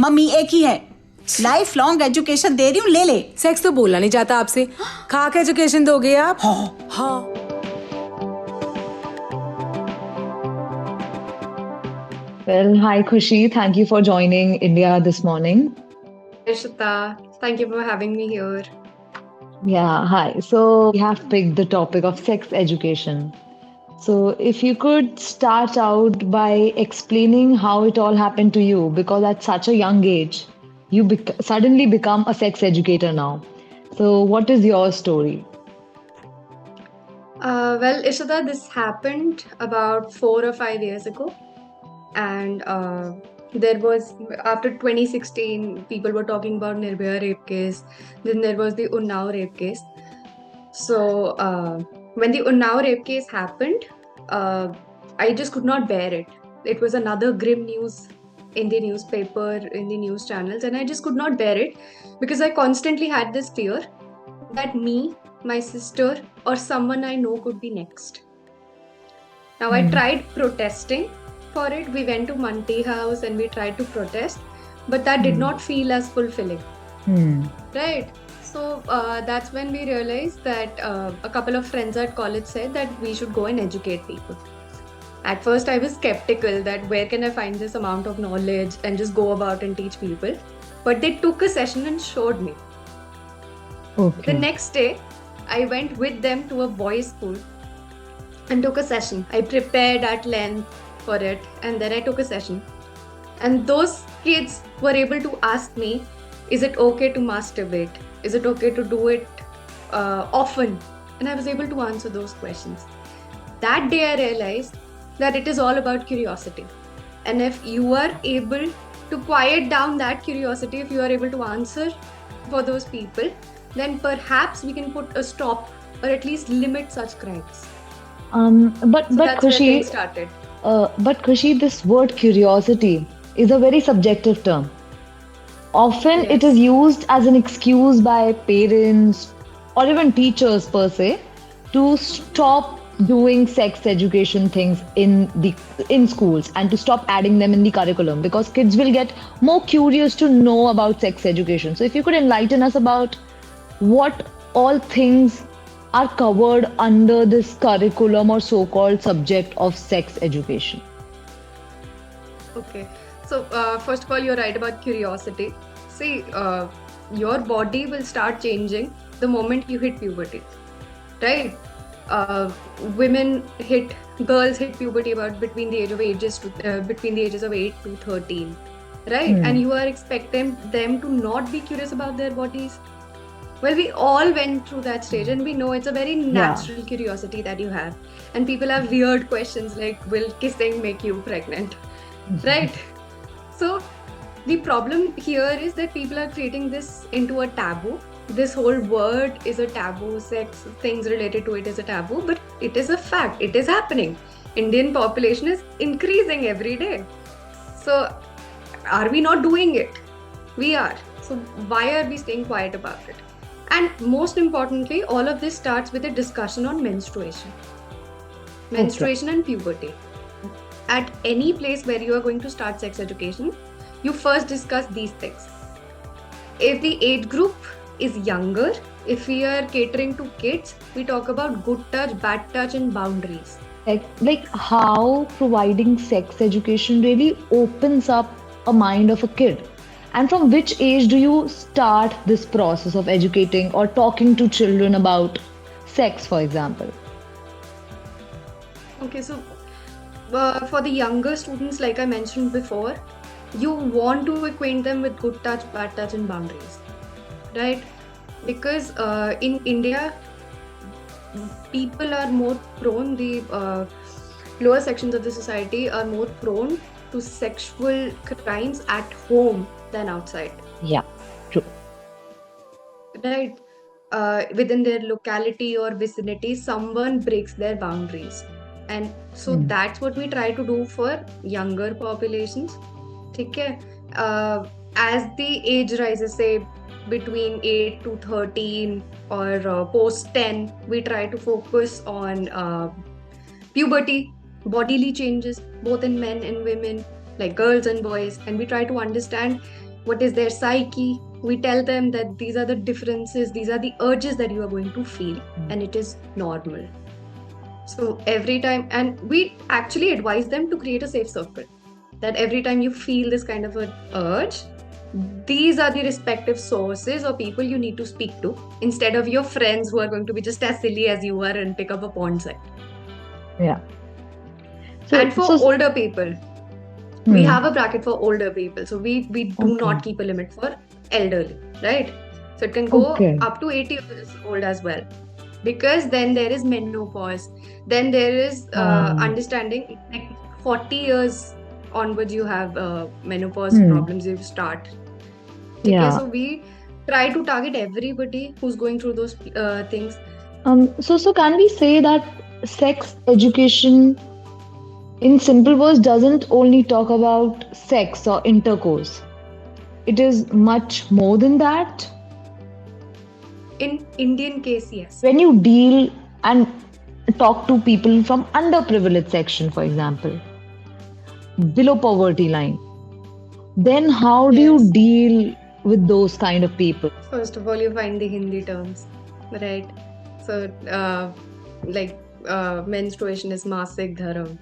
Mummy एक ही है, life long education दे रही हूँ, ले ले। सेक्स तो बोलना नहीं चाहता आपसे, खा के एजुकेशन दोगे आप? हाँ। Well, hi Khushi. Thank you for joining India this morning. Ishita, thank you for having me here. Yeah, hi. So we have picked the topic of sex education. So if you could start out by explaining how it all happened to you, because at such a young age, you suddenly become a sex educator now. So what is your story? Well, Ishita, this happened about 4 or 5 years ago. And there was, after 2016, people were talking about Nirbhaya rape case. Then there was the Unnao rape case. So when the Unnao rape case happened, I just could not bear it. It was another grim news in the newspaper, in the news channels, and I just could not bear it because I constantly had this fear that me, my sister, or someone I know could be next. Now, I tried protesting for it. We went to Manti House and we tried to protest, but that did not feel as fulfilling. Right? So that's when we realized that a couple of friends at college said that we should go and educate people. At first, I was skeptical that where can I find this amount of knowledge and just go about and teach people. But they took a session and showed me. Okay. The next day, I went with them to a boys' school and took a session. I prepared at length for it and then I took a session. And those kids were able to ask me, is it okay to masturbate? Is it okay to do it often? And I was able to answer those questions. That day I realized that it is all about curiosity. And if you are able to quiet down that curiosity, if you are able to answer for those people, then perhaps we can put a stop or at least limit such crimes. But So that's where things started. But Khushi, this word curiosity is a very subjective term. Often it is used as an excuse by parents or even teachers per se to stop doing sex education things in schools and to stop adding them in the curriculum, because kids will get more curious to know about sex education. So if you could enlighten us about what all things are covered under this curriculum or so-called subject of sex education. Okay. So first of all, you're right about curiosity. See, your body will start changing the moment you hit puberty, right? Girls hit puberty about between the ages of 8 to 13, right? And you are expecting them to not be curious about their bodies. Well, we all went through that stage and we know it's a very natural curiosity that you have. And people have weird questions like, will kissing make you pregnant? Right? So the problem here is that people are creating this into a taboo. This whole word is a taboo. Sex, things related to it is a taboo, but it is a fact. It is happening. Indian population is increasing every day. So are we not doing it? We are. So why are we staying quiet about it? And most importantly, all of this starts with a discussion on menstruation. Menstruation and puberty. At any place where you are going to start sex education, you first discuss these things. If the age group is younger, if we are catering to kids, we talk about good touch, bad touch, and boundaries. Like how providing sex education really opens up a mind of a kid. And from which age do you start this process of educating or talking to children about sex, for example? Okay, so for the younger students, like I mentioned before, you want to acquaint them with good touch, bad touch, and boundaries, right? Because in India, people are more prone, the lower sections of the society are more prone to sexual crimes at home than outside. Yeah, true. Right? Within their locality or vicinity, someone breaks their boundaries. And so that's what we try to do for younger populations. Okay? As the age rises, say between 8 to 13 or post 10, we try to focus on puberty, bodily changes, both in men and women, like girls and boys. And we try to understand what is their psyche. We tell them that these are the differences, these are the urges that you are going to feel, and it is normal. So every time, and we actually advise them to create a safe circle, that every time you feel this kind of an urge, these are the respective sources or people you need to speak to, instead of your friends who are going to be just as silly as you are and pick up a porn site. Yeah. And for older people, we have a bracket for older people. So we do not keep a limit for elderly, right? So it can go up to 80 years old as well. Because then there is menopause. Then there is understanding, like 40 years onwards, you have menopause problems, you start. Okay, so we try to target everybody who's going through those things. So can we say that sex education, in simple words, doesn't only talk about sex or intercourse? It is much more than that? In Indian case, yes. When you deal and talk to people from underprivileged section, for example, below poverty line, then how do you deal with those kind of people? First of all, you find the Hindi terms, right? So, menstruation is masik dharam,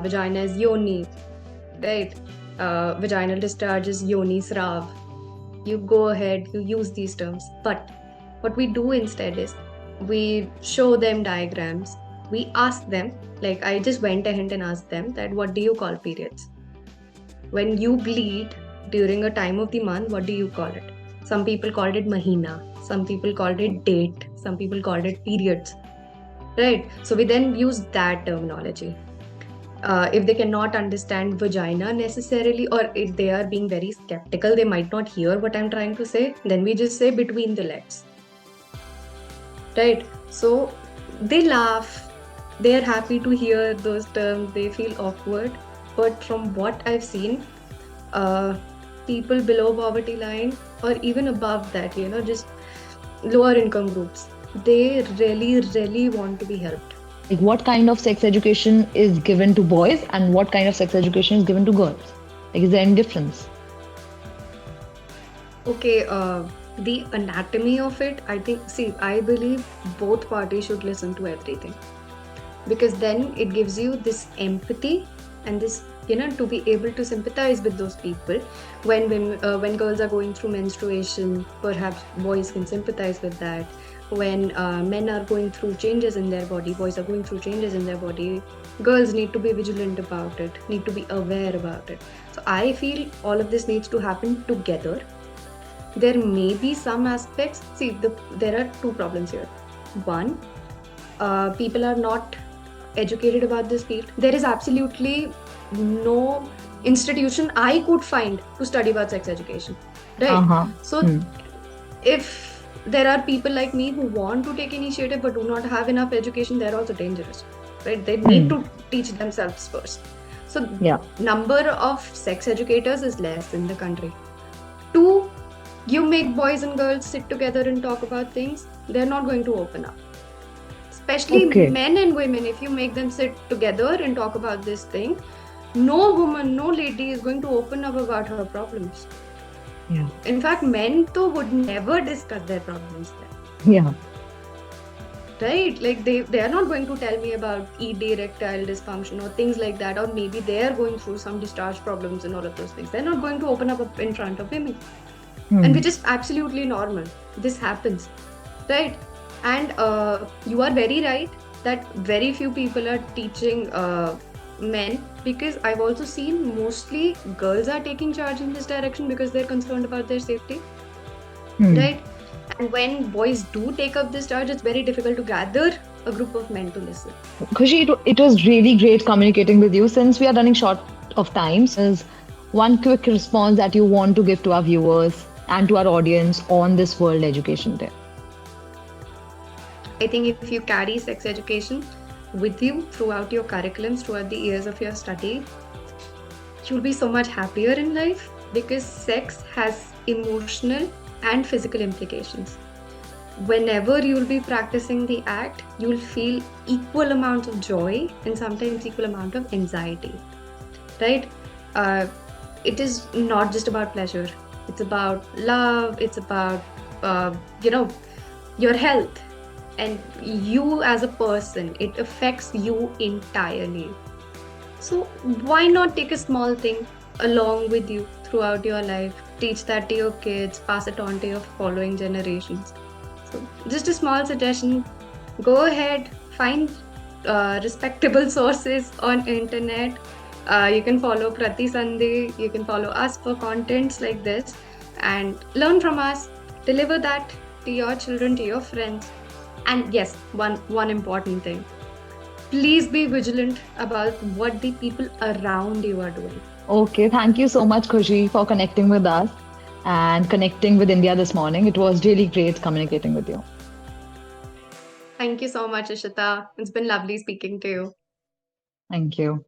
vagina is yoni, right? Vaginal discharge is yoni srav. You go ahead, you use these terms. But what we do instead is we show them diagrams. We ask them, like I just went ahead and asked them that what do you call periods? When you bleed during a time of the month, what do you call it? Some people called it mahina, some people called it date, some people called it periods, right? So we then use that terminology. If they cannot understand vagina necessarily, or if they are being very skeptical, they might not hear what I'm trying to say, then we just say between the legs, right? So they laugh, they are happy to hear those terms, they feel awkward. But from what I've seen, people below poverty line or even above that, just lower income groups, they really want to be helped. Like what kind of sex education is given to boys and what kind of sex education is given to girls? Like, is there any difference? Okay, the anatomy of it, I believe both parties should listen to everything, because then it gives you this empathy and this, to be able to sympathize with those people. When girls are going through menstruation, perhaps boys can sympathize with that. When men are going through changes in their body, boys are going through changes in their body, girls need to be vigilant about it, need to be aware about it. So I feel all of this needs to happen together. There may be some aspects, there are two problems here. One, people are not educated about this field. There is absolutely no institution I could find to study about sex education, right? So if there are people like me who want to take initiative but do not have enough education, they're also dangerous, right? They need to teach themselves first. So number of sex educators is less in the country. Two, you make boys and girls sit together and talk about things, they're not going to open up. Especially men and women, if you make them sit together and talk about this thing, no woman, no lady is going to open up about her problems. Yeah. In fact, men too would never discuss their problems then. Yeah. Right? Like they are not going to tell me about erectile dysfunction or things like that, or maybe they are going through some discharge problems and all of those things. They're not going to open up in front of women. And which is absolutely normal. This happens, right? And you are very right that very few people are teaching men, because I've also seen mostly girls are taking charge in this direction because they're concerned about their safety, right? And when boys do take up this charge, it's very difficult to gather a group of men to listen. Khushi, it was really great communicating with you. Since we are running short of time, is one quick response that you want to give to our viewers and to our audience on this World Education Day? I think if you carry sex education with you throughout your curriculums, throughout the years of your study, you'll be so much happier in life, because sex has emotional and physical implications. Whenever you'll be practicing the act, you'll feel equal amounts of joy and sometimes equal amount of anxiety, right? it is not just about pleasure. It's about love. It's about uh, you know your health and you as a person. It affects you entirely. So why not take a small thing along with you throughout your life? Teach that to your kids, pass it on to your following generations. So just a small suggestion: go ahead, find respectable sources on internet. You can follow Prati Sunday. You can follow us for contents like this, and learn from us. Deliver that to your children, to your friends. And yes, one important thing: please be vigilant about what the people around you are doing. Okay, thank you so much, Khushi, for connecting with us and connecting with India this morning. It was really great communicating with you. Thank you so much, Ishita. It's been lovely speaking to you. Thank you.